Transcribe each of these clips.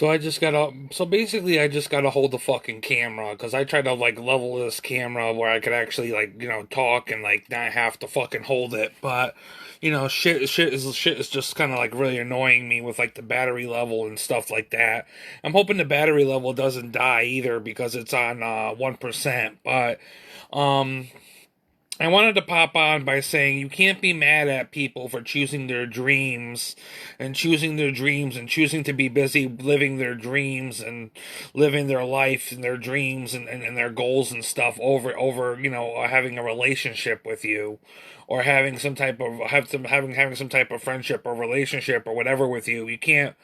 So basically I just gotta hold the fucking camera because I tried to like level this camera where I could actually like talk and like not have to fucking hold it, but shit is just kind of like really annoying me with like the battery level and stuff like that. I'm hoping the battery level doesn't die either because it's on 1%, but um I wanted to pop on by saying you can't be mad at people for choosing their dreams and choosing their dreams and choosing to be busy living their dreams and living their life and their dreams and their goals and stuff over having a relationship with you or having some type of having some type of friendship or relationship or whatever with you. You can't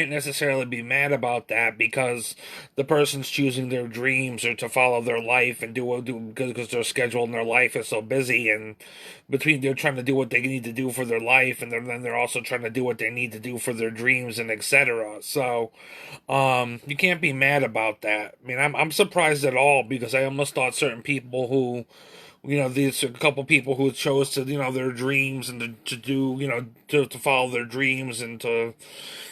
necessarily be mad about that because the person's choosing their dreams or to follow their life and do because their schedule and their life is so busy, and between they're trying to do what they need to do for their life and then they're also trying to do what they need to do for their dreams and etc. So you can't be mad about that. I mean, I'm surprised at all because I almost thought certain people who these a couple people who chose to their dreams and to do to follow their dreams and to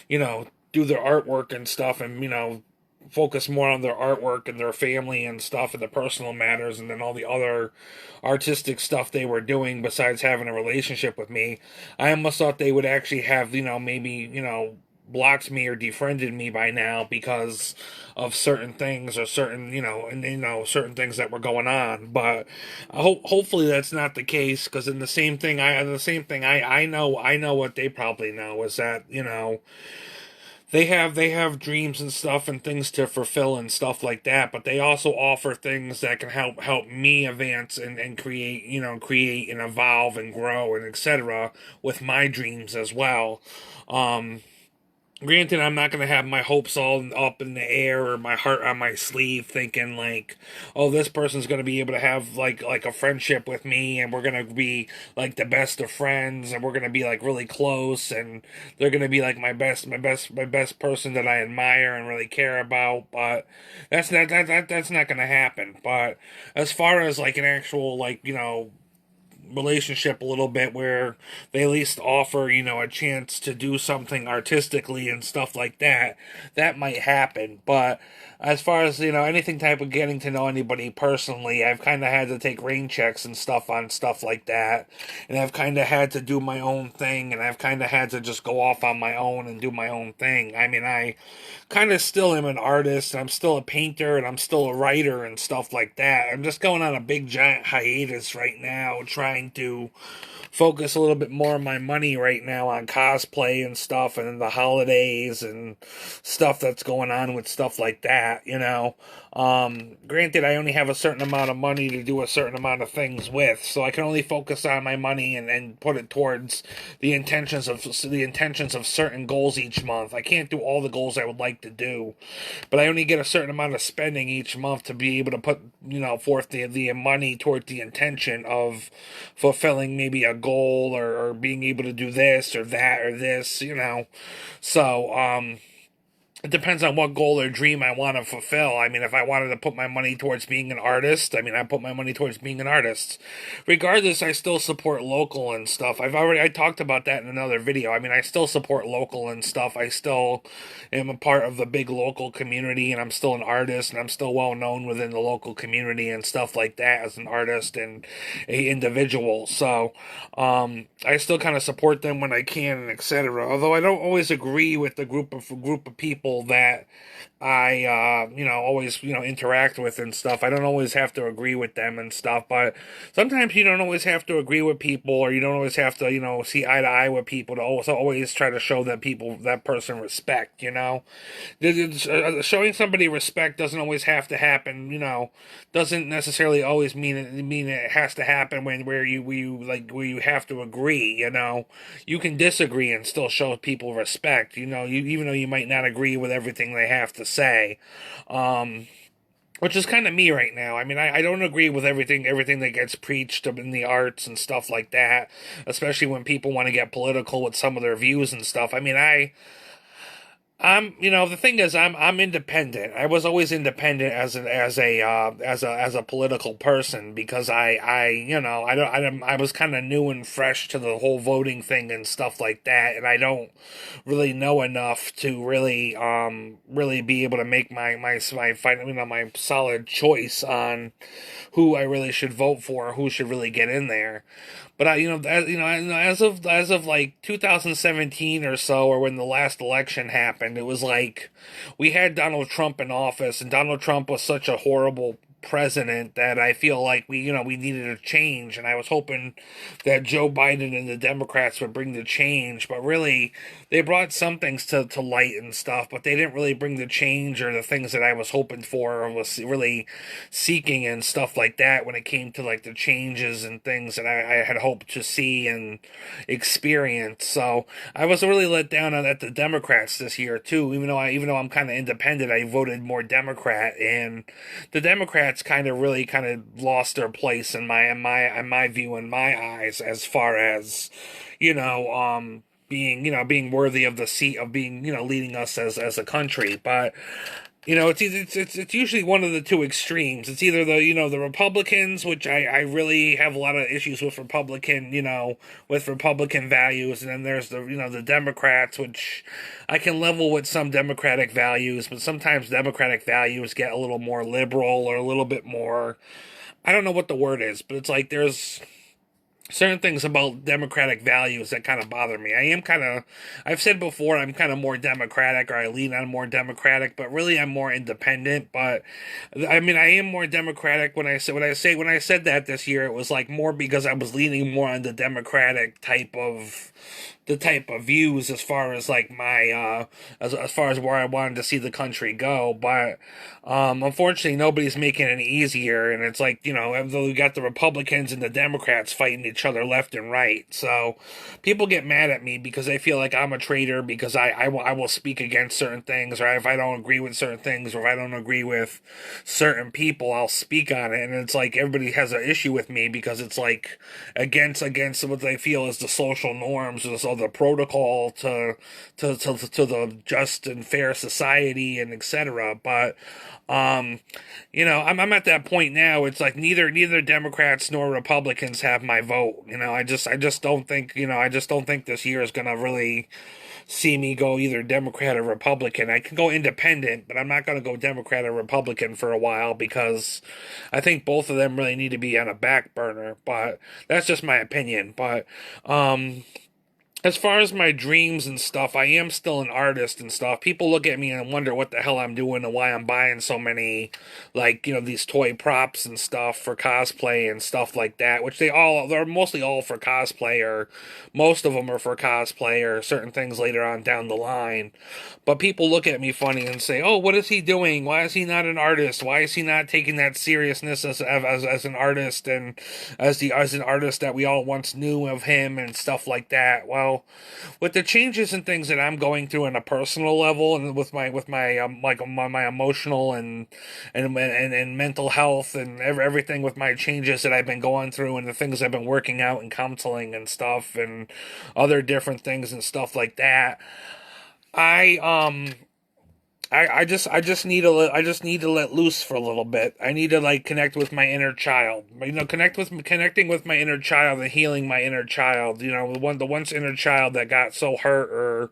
do their artwork and stuff, and focus more on their artwork and their family and stuff and the personal matters and then all the other artistic stuff they were doing besides having a relationship with me. I almost thought they would actually have maybe blocked me or defriended me by now because of certain things or certain certain things that were going on, but hopefully that's not the case, because in the same thing I know what they probably know is that they have dreams and stuff and things to fulfill and stuff like that, but they also offer things that can help me advance and create and evolve and grow and etc. with my dreams as well. um Granted, I'm not going to have my hopes all up in the air or my heart on my sleeve, thinking like, "Oh, this person's going to be able to have like a friendship with me, and we're going to be like the best of friends, and we're going to be like really close, and they're going to be like my best person that I admire and really care about." But that's not going to happen. But as far as like an actual relationship a little bit where they at least offer a chance to do something artistically and stuff like that, that might happen. But as far as anything type of getting to know anybody personally, I've kind of had to take rain checks and stuff on stuff like that, and I've kind of had to do my own thing, and I've kind of had to just go off on my own and do my own thing. I mean, I kind of still am an artist, and I'm still a painter, and I'm still a writer and stuff like that. I'm just going on a big giant hiatus right now, trying to focus a little bit more of my money right now on cosplay and stuff and the holidays and stuff that's going on with stuff like that. Granted, I only have a certain amount of money to do a certain amount of things with, so I can only focus on my money and put it towards the intentions of certain goals each month. I can't do all the goals I would like to do, but I only get a certain amount of spending each month to be able to put forth the money toward the intention of fulfilling maybe a goal, or being able to do this or that or this. So it depends on what goal or dream I want to fulfill. I mean, if I wanted to put my money towards being an artist, I mean, I put my money towards being an artist. Regardless, I still support local and stuff. I talked about that in another video. I mean, I still support local and stuff. I still am a part of the big local community, and I'm still an artist, and I'm still well known within the local community and stuff like that as an artist and a individual. So, I still kind of support them when I can and etc. Although I don't always agree with the group of people that I always interact with and stuff. I don't always have to agree with them and stuff, but sometimes you don't always have to agree with people, or you don't always have to see eye to eye with people to also always try to show that person respect. Showing somebody respect doesn't always have to happen. Doesn't necessarily always mean it has to happen where you have to agree. You can disagree and still show people respect. Even though you might not agree with everything they have to say. Um, which is kind of me right now. I mean, I don't agree with everything that gets preached in the arts and stuff like that, especially when people want to get political with some of their views and stuff. I mean, The thing is, I'm independent. I was always independent as a political person because I was kind of new and fresh to the whole voting thing and stuff like that, and I don't really know enough to really be able to make my solid choice on who I really should vote for, who should really get in there. But as of like 2017 or so, or when the last election happened, it was like we had Donald Trump in office, and Donald Trump was such a horrible president that I feel like we needed a change, and I was hoping that Joe Biden and the Democrats would bring the change, but really they brought some things to light and stuff, but they didn't really bring the change or the things that I was hoping for or was really seeking and stuff like that when it came to like the changes and things that I had hoped to see and experience. So I was really let down at the Democrats this year too. Even though I'm kind of independent, I voted more Democrat, and the Democrats kind of lost their place in my view, in my eyes, as far as being worthy of the seat of being leading us as a country. But it's usually one of the two extremes. It's either the Republicans, which I really have a lot of issues with with Republican values, and then there's the Democrats, which I can level with some Democratic values, but sometimes Democratic values get a little more liberal or a little bit more, I don't know what the word is, but it's like there's certain things about democratic values that kind of bother me. I've said before, I'm kind of more democratic, or I lean on more democratic, but really I'm more independent. But I mean, I am more democratic when I said that this year, it was like more because I was leaning more on the democratic type of views as far as like my as far as where I wanted to see the country go. But unfortunately nobody's making it easier, and it's like, we got the Republicans and the Democrats fighting each other left and right. So people get mad at me because they feel like I'm a traitor because I will speak against certain things, or if I don't agree with certain things, or if I don't agree with certain people, I'll speak on it. And it's like everybody has an issue with me because it's like against what they feel is the social norms, or the protocol to the just and fair society, and etc. But I'm at that point now. It's like neither Democrats nor Republicans have my vote. I just don't think this year is gonna really see me go either Democrat or Republican. I can go independent, but I'm not gonna go Democrat or Republican for a while because I think both of them really need to be on a back burner. But that's just my opinion. But as far as my dreams and stuff, I am still an artist and stuff. People look at me and wonder what the hell I'm doing and why I'm buying so many, like, these toy props and stuff for cosplay and stuff like that, which they're mostly all for cosplay, or most of them are for cosplay or certain things later on down the line. But people look at me funny and say, oh, what is he doing? Why is he not an artist? Why is he not taking that seriousness as an artist, and as an artist that we all once knew of him and stuff like that? Well, with the changes and things that I'm going through on a personal level, and with my my emotional and mental health, and everything with my changes that I've been going through, and the things I've been working out and counseling and stuff, and other different things and stuff like that, I I just need to let loose for a little bit. I need to like connect with my inner child. Connecting with my inner child and healing my inner child. The once inner child that got so hurt, or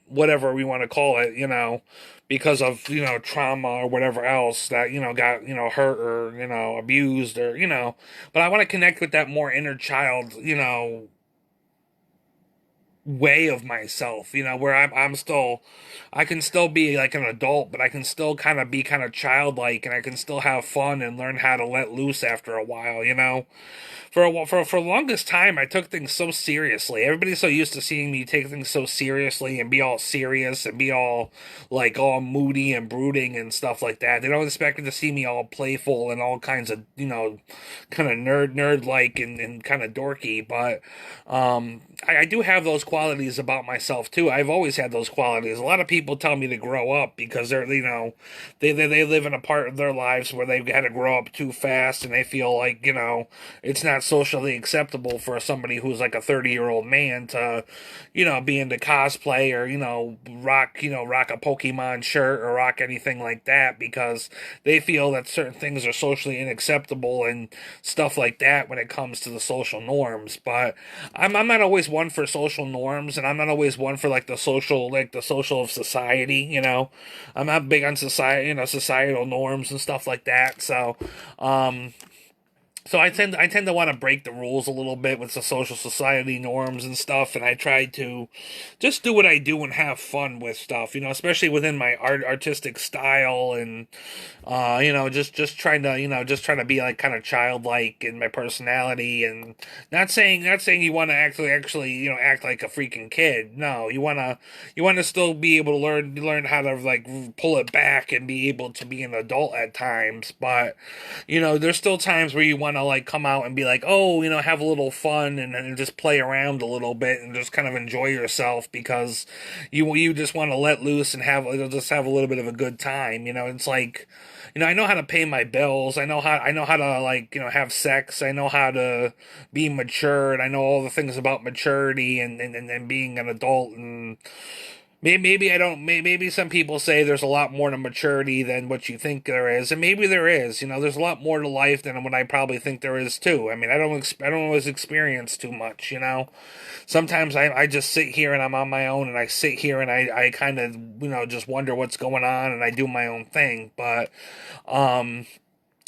whatever we want to call it, because of trauma or whatever else that got hurt, or abused, or But I want to connect with that more inner child, way of myself, where I'm still, I can still be like an adult, but I can still kind of be kind of childlike, and I can still have fun and learn how to let loose after a while. For the longest time, I took things so seriously. Everybody's so used to seeing me take things so seriously and be all serious and be all like all moody and brooding and stuff like that. They don't expect to see me all playful and all kinds of kind of nerd like and kind of dorky. But I do have those qualities about myself too. I've always had those qualities. A lot of people tell me to grow up because they're, they live in a part of their lives where they've had to grow up too fast, and they feel like, it's not socially acceptable for somebody who's like a 30-year-old man to, be into cosplay or, rock a Pokemon shirt or rock anything like that, because they feel that certain things are socially unacceptable and stuff like that when it comes to the social norms. But I'm not always one for social norms, and I'm not always one for the social of society. I'm not big on society, societal norms and stuff like that. Um, so I tend to want to break the rules a little bit with the social society norms and stuff, and I try to just do what I do and have fun with stuff, especially within my artistic style, and just trying to be like kind of childlike in my personality, and not saying you want to actually act like a freaking kid. No, you want to still be able to learn how to like pull it back and be able to be an adult at times, but there's still times where you want to like come out and be like, oh, have a little fun, and just play around a little bit and just kind of enjoy yourself, because you just want to let loose and just have a little bit of a good time. It's like, I know how to pay my bills. I know how to like have sex. I know how to be mature, and I know all the things about maturity and being an adult. And maybe I don't. Maybe some people say there's a lot more to maturity than what you think there is, and maybe there is. There's a lot more to life than what I probably think there is too. I mean, I don't always experience too much. Sometimes I just sit here and I'm on my own, and I sit here and I kind of just wonder what's going on, and I do my own thing. But um,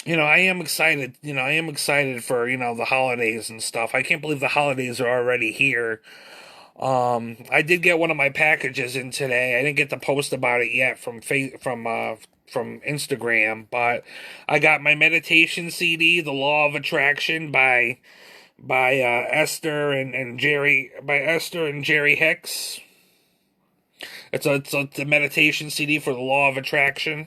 I am excited. I am excited for the holidays and stuff. I can't believe the holidays are already here. I did get one of my packages in today. I didn't get to post about it yet from Instagram, but I got my meditation CD, The Law of Attraction by Esther and Jerry Hicks. It's a meditation CD for the Law of Attraction.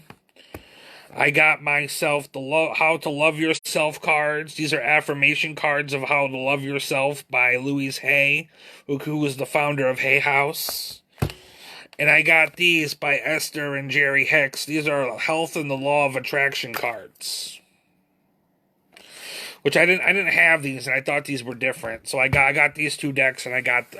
I got myself the How to Love Yourself cards. These are affirmation cards of how to love yourself by Louise Hay, who is the founder of Hay House. And I got these by Esther and Jerry Hicks. These are Health and the Law of Attraction cards, which I didn't have these, and I thought these were different. So I got these two decks, and I got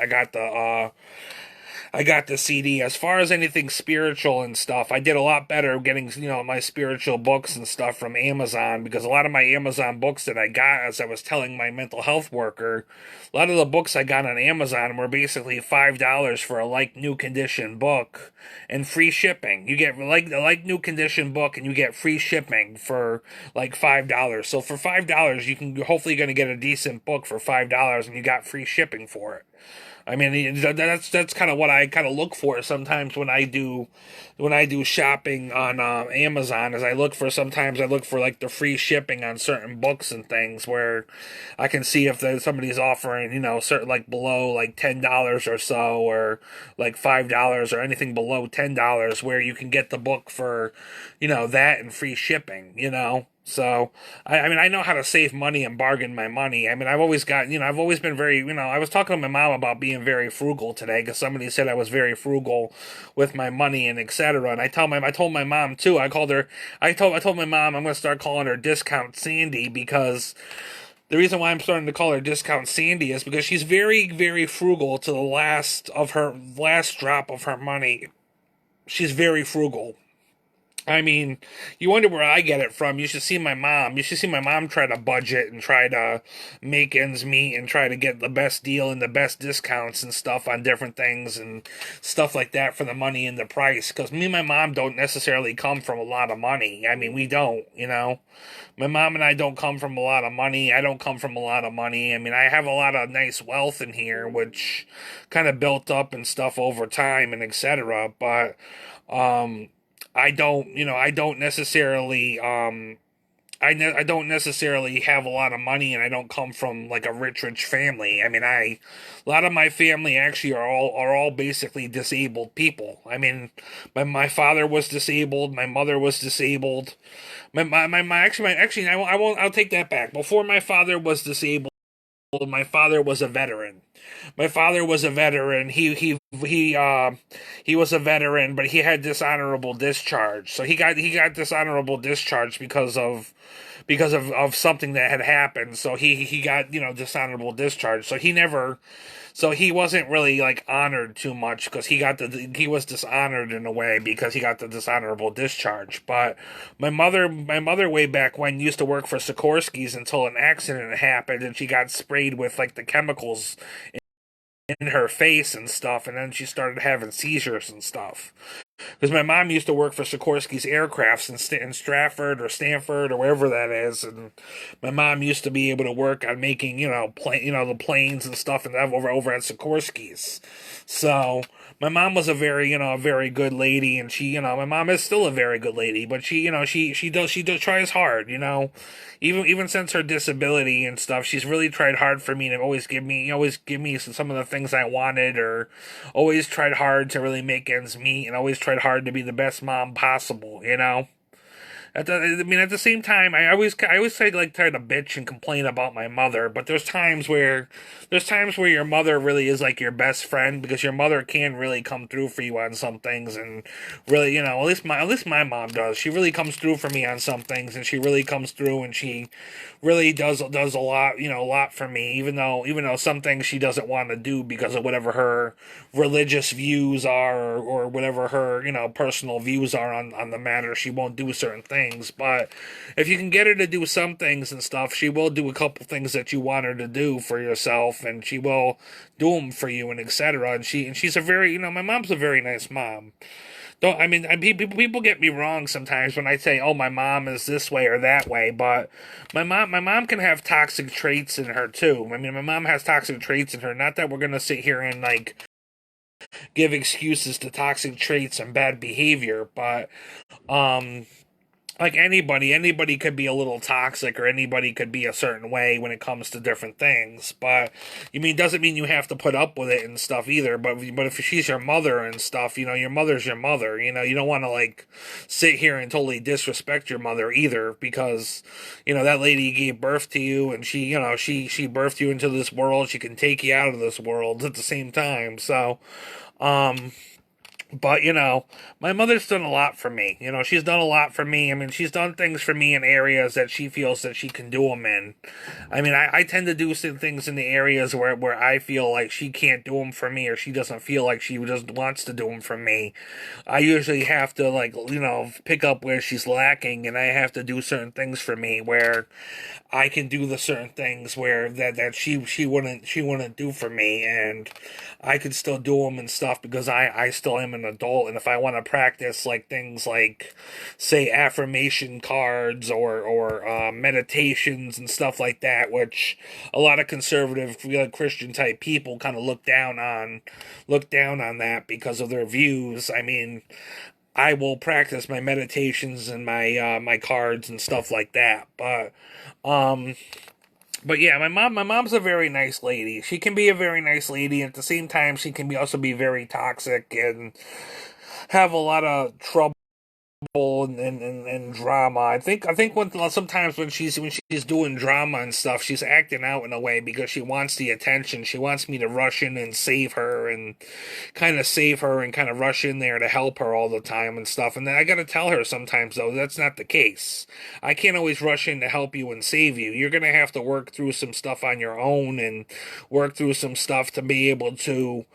the CD. As far as anything spiritual and stuff, I did a lot better getting, my spiritual books and stuff from Amazon, because a lot of my Amazon books that I got, as I was telling my mental health worker, a lot of the books I got on Amazon were basically $5 for a like new condition book and free shipping. You get like new condition book, and you get free shipping for like $5. So for $5, you can hopefully going to get a decent book for $5, and you got free shipping for it. I mean, that's kind of what I kind of look for sometimes when I do shopping on Amazon. Is I look for like the free shipping on certain books and things, where I can see if somebody's offering certain like below like $10 or so, or like $5 or anything below $10, where you can get the book for that and free shipping. So, I mean, I know how to save money and bargain my money. I mean, I've always been very, I was talking to my mom about being very frugal today, because somebody said I was very frugal with my money and etc. And I told my mom too. I told my mom I'm going to start calling her Discount Sandy, because the reason why I'm starting to call her Discount Sandy is because she's very, very frugal to the last drop of her money. She's very frugal. I mean, you wonder where I get it from. You should see my mom. You should see my mom try to budget and try to make ends meet and try to get the best deal and the best discounts and stuff on different things and stuff like that for the money and the price. Because me and my mom don't necessarily come from a lot of money. I mean, we don't. My mom and I don't come from a lot of money. I don't come from a lot of money. I mean, I have a lot of nice wealth in here, which kind of built up and stuff over time and etc. But, I don't necessarily, I don't necessarily have a lot of money, and I don't come from like a rich family. I mean, a lot of my family actually are all basically disabled people. I mean, my father was disabled, my mother was disabled. My actually, I won't, I'll take that back. Before my father was disabled, my father was a veteran. My father was a veteran. He was a veteran, but he had dishonorable discharge. So he got dishonorable discharge because of something that had happened. So he got, dishonorable discharge. So he wasn't really like honored too much because he was dishonored in a way because he got the dishonorable discharge. But my mother way back when used to work for Sikorsky's until an accident happened and she got sprayed with like the chemicals in her face and stuff, and then she started having seizures and stuff. Because my mom used to work for Sikorsky's Aircrafts in Stratford or Stanford or wherever that is, and my mom used to be able to work on making the planes and stuff and that over at Sikorsky's. So my mom was a very good lady, and my mom is still a very good lady, but she tries hard, even since her disability and stuff, she's really tried hard for me to always give me some of the things I wanted, or always tried hard to really make ends meet, and always tried hard to be the best mom possible. At the same time, I always say like try to bitch and complain about my mother, but there's times where your mother really is like your best friend because your mother can really come through for you on some things, and really, at least my mom does. She really comes through for me on some things, and she really comes through, and she really does a lot for me, even though some things she doesn't want to do because of whatever her religious views are, or whatever her personal views are on the matter. She won't do certain things, but if you can get her to do some things and stuff, she will do a couple things that you want her to do for yourself, and she will do them for you, and etc. And she's a very, my mom's a very nice mom. Don't I mean people get me wrong sometimes when I say, "Oh, my mom is this way or that way," but my mom can have toxic traits in her too. I mean, my mom has toxic traits in her. Not that we're gonna sit here and like give excuses to toxic traits and bad behavior, but um like anybody could be a little toxic, or anybody could be a certain way when it comes to different things. But doesn't mean you have to put up with it and stuff either. But if she's your mother and stuff, your mother's your mother. You don't want to like sit here and totally disrespect your mother either, because that lady gave birth to you, and she birthed you into this world. She can take you out of this world at the same time. So um but my mother's done a lot for me. She's done a lot for me. I mean, she's done things for me in areas that she feels that she can do them in. I mean, I tend to do some things in the areas where I feel like she can't do them for me, or she doesn't feel like she just wants to do them for me. I usually have to like pick up where she's lacking, and I have to do certain things for me where I can do the certain things where that she wouldn't do for me, and I could still do them and stuff because I still am an adult. And if I want to practice like things like, say, affirmation cards, or meditations and stuff like that, which a lot of conservative Christian type people kind of look down on that because of their views. I mean, I will practice my meditations and my cards and stuff like that, um but yeah, my mom's a very nice lady. She can be a very nice lady, and at the same time she can also be very toxic and have a lot of trouble and drama. I think when sometimes when she's doing drama and stuff, she's acting out in a way because she wants the attention. She wants me to rush in and save her and kind of rush in there to help her all the time and stuff. And then I got to tell her sometimes though that's not the case. I can't always rush in to help you and save you. You're gonna have to work through some stuff on your own, and work through some stuff to be able to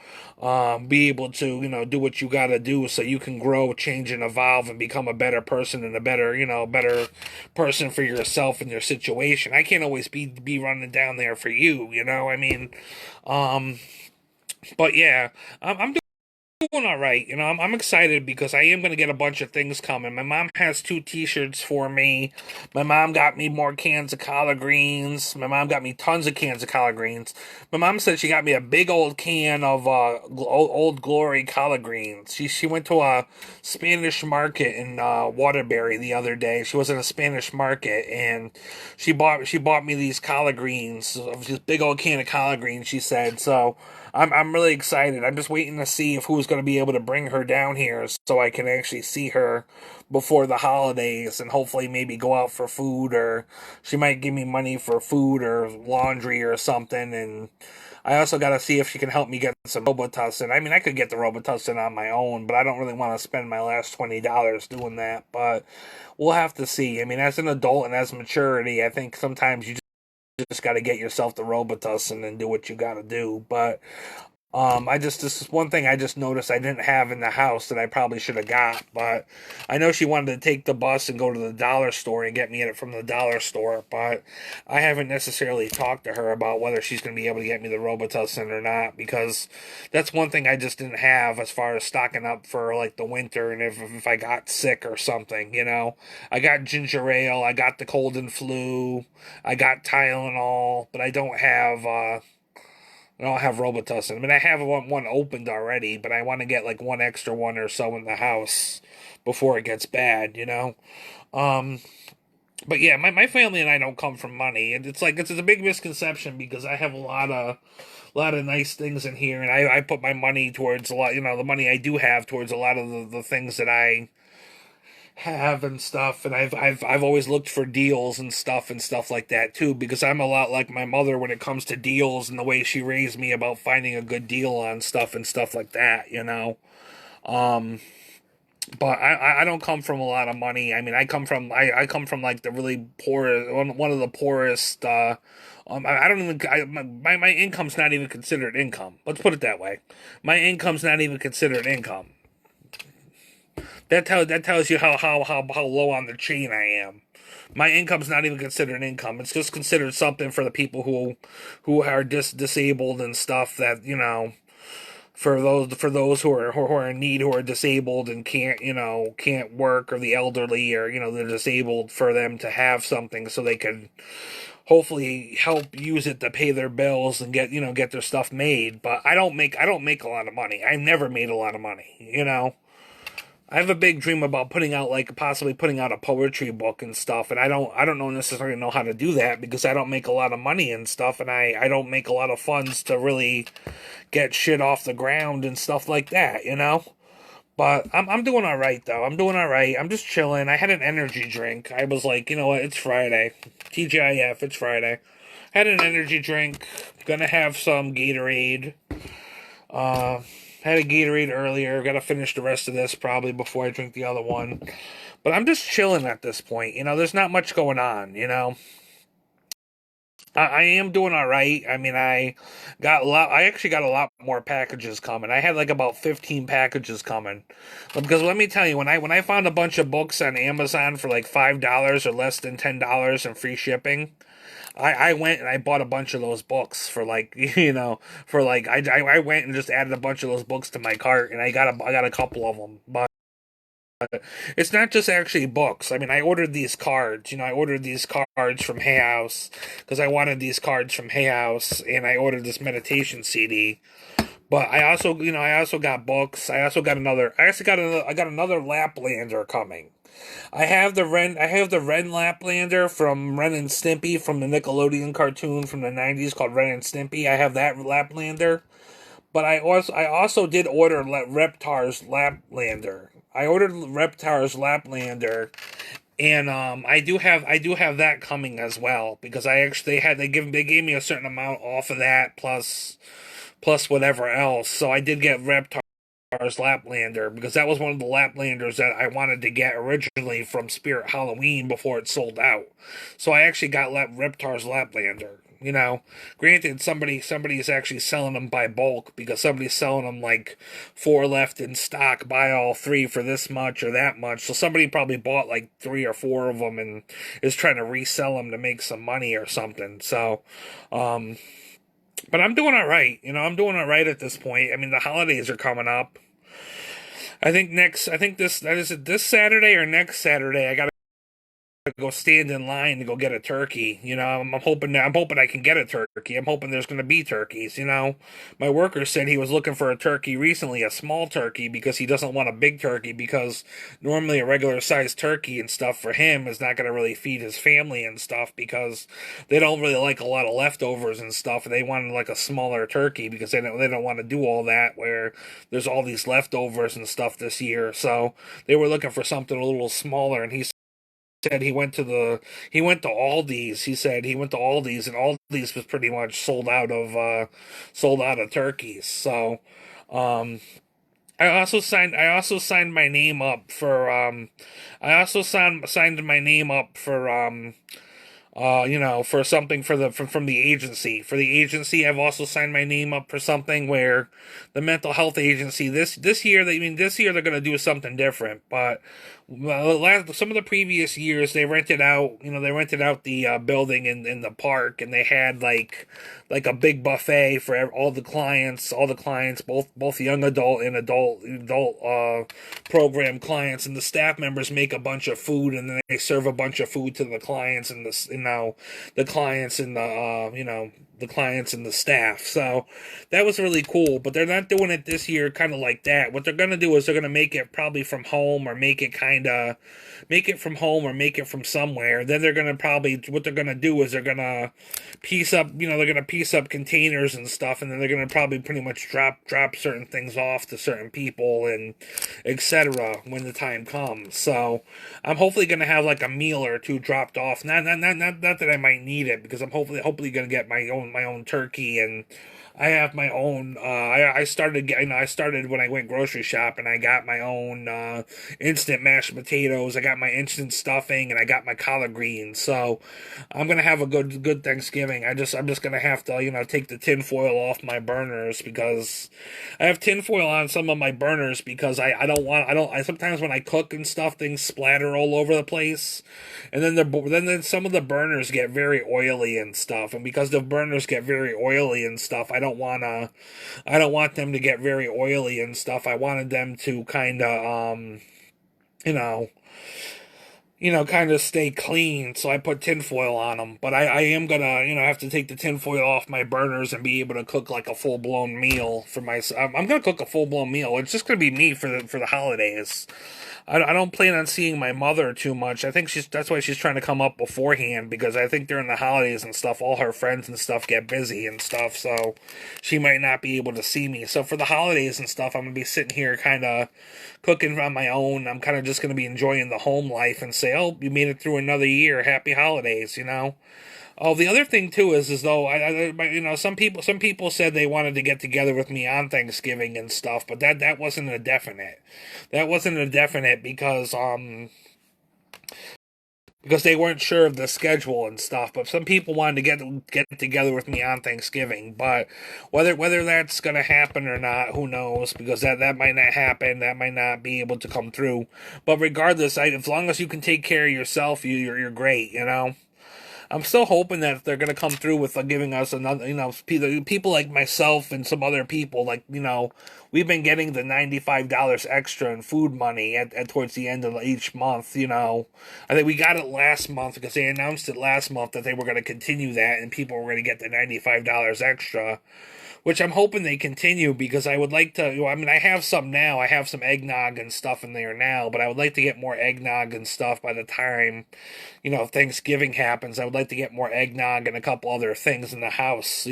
do what you got to do so you can grow, change, and evolve, and become a better person, and a better person for yourself and your situation. I can't always be running down there for you. I mean, um, but yeah, I'm doing all right. I'm excited because I am going to get a bunch of things coming. My mom has 2 T-shirts for me. My mom got me more cans of collard greens. My mom got me tons of cans of collard greens. My mom said she got me a big old can of Old Glory collard greens. She went to a Spanish market in Waterbury the other day. She was in a Spanish market, and she bought me these collard greens, this big old can of collard greens. She said so. I'm really excited. I'm just waiting to see if who's going to be able to bring her down here so I can actually see her before the holidays and hopefully maybe go out for food, or she might give me money for food or laundry or something. And I also got to see if she can help me get some Robitussin. I mean, I could get the Robitussin on my own, but I don't really want to spend my last $20 doing that. But we'll have to see. I mean, as an adult and as maturity, I think sometimes you just got to get yourself the Robitussin and do what you got to do. But this is one thing I just noticed I didn't have in the house that I probably should have got. But I know she wanted to take the bus and go to the dollar store and get me it from the dollar store. But I haven't necessarily talked to her about whether she's going to be able to get me the Robitussin or not, because that's one thing I just didn't have as far as stocking up for like the winter and if I got sick or something. I got ginger ale, I got the cold and flu, I got Tylenol, but I don't have Robitussin. I mean, I have one opened already, but I want to get like one extra one or so in the house before it gets bad. Um, but yeah, my family and I don't come from money, and it's a big misconception because I have a lot of nice things in here, and I put my money towards a lot. The money I do have towards a lot of the things that I have and stuff, and I've always looked for deals and stuff like that too, because I'm a lot like my mother when it comes to deals and the way she raised me about finding a good deal on stuff and stuff like that. um but I don't come from a lot of money. I mean, I come from like the really poor, one of the poorest. I don't even my income's not even considered income. Let's put it that way. My income's not even considered income. That tells you how low on the chain I am. My income's not even considered income. It's just considered something for the people who are disabled and stuff, that for those who are in need, who are disabled and can't work, or the elderly, or they're disabled, for them to have something so they can hopefully help use it to pay their bills and get their stuff made. But I don't make a lot of money. I never made a lot of money. I have a big dream about possibly putting out a poetry book and stuff, and I don't know necessarily know how to do that because I don't make a lot of money and stuff, and I don't make a lot of funds to really get shit off the ground and stuff like that. But I'm doing all right though. I'm doing all right. I'm just chilling. I had an energy drink. I was like, you know what? It's Friday. TGIF. It's Friday. Had an energy drink. Gonna have some Gatorade. Uh, Had a Gatorade earlier. Got to finish the rest of this probably before I drink the other one. But I'm just chilling at this point. There's not much going on. I am doing all right. I mean, I actually got a lot more packages coming. I had like about 15 packages coming. Because let me tell you, when I found a bunch of books on Amazon for like $5 or less than $10 and free shipping, I went and I bought a bunch of those books for like I went and just added a bunch of those books to my cart, and I got a couple of them. But it's not just actually books. I mean, I ordered these cards. I ordered these cards from Hay House because I wanted these cards from Hay House, and I ordered this meditation CD. But I also got books. I got another Laplander coming. I have the Ren Laplander from Ren and Stimpy, from the Nickelodeon cartoon from the '90s called Ren and Stimpy. I have that Laplander. But I also did order Reptar's Laplander. I ordered Reptar's Laplander, and I do have that coming as well, because I actually they gave me a certain amount off of that, plus whatever else. So I did get Reptar's Laplander, because that was one of the Laplanders that I wanted to get originally from Spirit Halloween before it sold out. So I actually got Reptar's Laplander. Granted, somebody's actually selling them by bulk, because somebody's selling them like four left in stock. Buy all three for this much or that much. So somebody probably bought like three or four of them and is trying to resell them to make some money or something. So, um, but I'm doing all right. I'm doing all right at this point. I mean, the holidays are coming up. I think this Saturday or next Saturday, I got go stand in line to go get a turkey. I'm hoping I can get a turkey. I'm hoping there's going to be turkeys. My worker said he was looking for a turkey recently, a small turkey, because he doesn't want a big turkey because normally a regular sized turkey and stuff for him is not going to really feed his family and stuff because they don't really like a lot of leftovers and stuff. They wanted like a smaller turkey because they don't want to do all that where there's all these leftovers and stuff this year. So they were looking for something a little smaller, and he said he went to Aldi's. He said he went to Aldi's, and Aldi's was pretty much sold out of turkeys. So um I also signed my name up for signed my name up for for something from the agency. For the agency, I've also signed my name up for something where the mental health agency this year. This year they're going to do something different. But some of the previous years they rented out. They rented out the building in the park, and they had like a big buffet for all the clients. All the clients, both young adult and adult program clients, and the staff members make a bunch of food, and then they serve a bunch of food to the clients and the clients and the clients and the staff. So that was really cool. But they're not doing it this year, kind of like that. What they're gonna do is they're gonna make it probably from home, or make it from home, or make it from somewhere. Then they're gonna probably what they're gonna do is they're gonna piece up containers and stuff, and then they're gonna probably pretty much drop certain things off to certain people and etc. when the time comes. So I'm hopefully gonna have like a meal or two dropped off. Not that I might need it, because I'm hopefully gonna get my own turkey, and I have my own. I started getting. I started when I went grocery shopping. I got my own instant mashed potatoes. I got my instant stuffing, and I got my collard greens. So I'm gonna have a good Thanksgiving. I'm just gonna have to take the tinfoil off my burners, because I have tinfoil on some of my burners because I don't want I sometimes when I cook and stuff, things splatter all over the place, and then some of the burners get very oily and stuff, and because the burners get very oily and stuff, I don't want them to get very oily and stuff. I wanted them to kind of you know kind of stay clean, so I put tinfoil on them. But I am gonna, have to take the tinfoil off my burners and be able to cook like a full blown meal for myself. I'm gonna cook a full blown meal. It's just gonna be me for the holidays. I don't plan on seeing my mother too much. I think that's why she's trying to come up beforehand, because I think during the holidays and stuff, all her friends and stuff get busy and stuff, so she might not be able to see me. So for the holidays and stuff, I'm gonna be sitting here kind of cooking on my own. I'm kind of just gonna be enjoying the home life and say, "Oh, you made it through another year. Happy holidays." Oh, the other thing too is though some people said they wanted to get together with me on Thanksgiving and stuff, but that wasn't a definite. That wasn't a definite because they weren't sure of the schedule and stuff. But some people wanted to get together with me on Thanksgiving. But whether that's gonna happen or not, who knows? Because that might not happen. That might not be able to come through. But regardless, as long as you can take care of yourself, you're great. I'm still hoping that they're gonna come through with giving us another, people like myself and some other people, we've been getting the $95 extra in food money at towards the end of each month. I think we got it last month because they announced it last month that they were gonna continue that, and people were gonna get the $95 extra, which I'm hoping they continue, because I would like to. I have some now. I have some eggnog and stuff in there now, but I would like to get more eggnog and stuff by the time, Thanksgiving happens. I would like to get more eggnog and a couple other things in the house,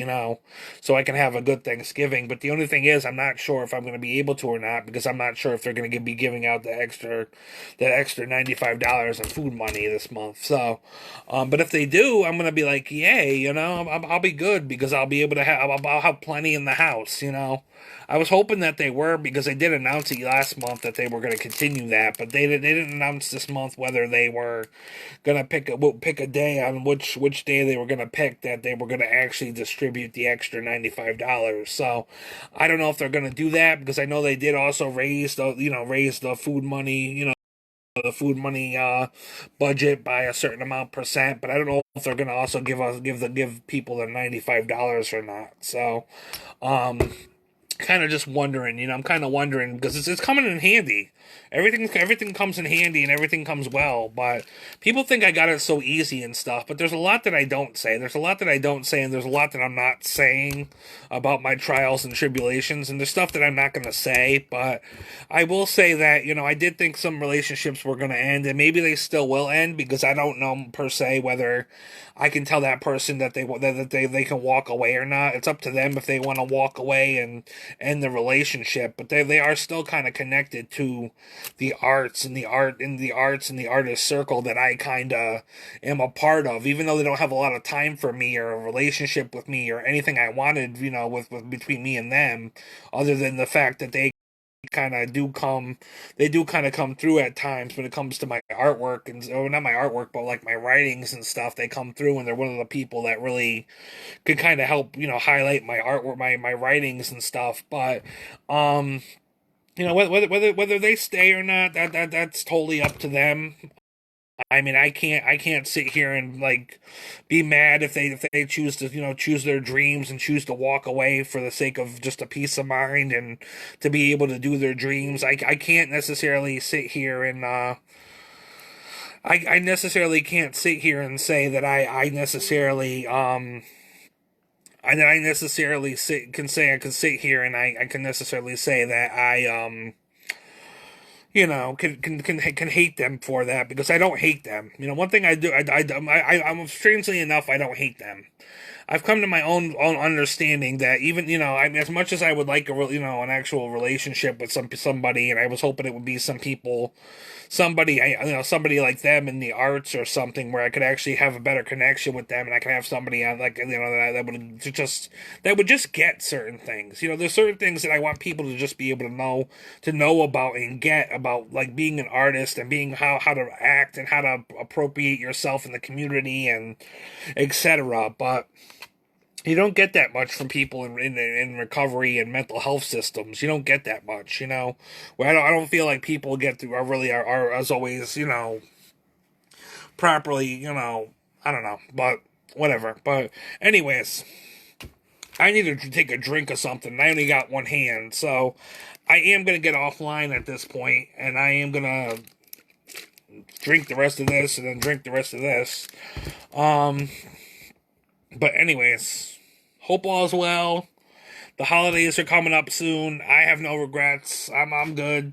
so I can have a good Thanksgiving. But the only thing is, I'm not sure if I'm going to be able to or not, because I'm not sure if they're going to be giving out that extra $95 in food money this month. So, but if they do, I'm going to be like, yay, I'll be good, because I'll be able to I'll have plenty in the house. I was hoping that they were, because they did announce it last month that they were going to continue that, but they didn't announce this month whether they were going to pick a day on which day they were going to pick that they were going to actually distribute the extra $95. So I don't know if they're going to do that, because I know they did also raise the food money, the food money budget by a certain amount percent, but I don't know if they're gonna also give people the $95 or not. So kind of just wondering, I'm kind of wondering because it's coming in handy. Everything comes in handy and everything comes well, but people think I got it so easy and stuff. But there's a lot that I don't say. There's a lot that I don't say, and there's a lot that I'm not saying about my trials and tribulations. And there's stuff that I'm not going to say. But I will say that I did think some relationships were going to end, and maybe they still will end because I don't know per se whether I can tell that person that they can walk away or not. It's up to them if they want to walk away and end the relationship. But they are still kind of connected to the arts and the arts and the artist circle that I kind of am a part of, even though they don't have a lot of time for me or a relationship with me or anything I wanted, with between me and them, other than the fact that they do kind of come through at times when it comes to my artwork and not my artwork but like my writings and stuff. They come through and they're one of the people that really could kind of help highlight my artwork, my writings and stuff. But whether they stay or not, that's totally up to them. I mean, I can't sit here and like be mad if they choose to choose their dreams and choose to walk away for the sake of just a peace of mind and to be able to do their dreams. I can't necessarily sit here and I necessarily can't sit here and say that I necessarily I necessarily I can sit here and I can necessarily say that I can hate them for that, because I don't hate them. One thing I do, I'm strangely enough, I don't hate them. I've come to my own understanding that even I mean, as much as I would like an actual relationship with somebody, and I was hoping it would be somebody like them in the arts or something, where I could actually have a better connection with them, and I can have somebody on like that would just get certain things. There's certain things that I want people to just be able to know about and get about, like being an artist and being how to act and how to appropriate yourself in the community and etc. But you don't get that much from people in recovery and mental health systems. You don't get that much, Where I don't feel like people get through are as always, properly, I don't know, but whatever. But anyways, I need to take a drink of something. I only got one hand, so I am gonna get offline at this point, and I am gonna drink the rest of this and then drink the rest of this. But anyways, hope all is well. The holidays are coming up soon. I have no regrets. I'm good.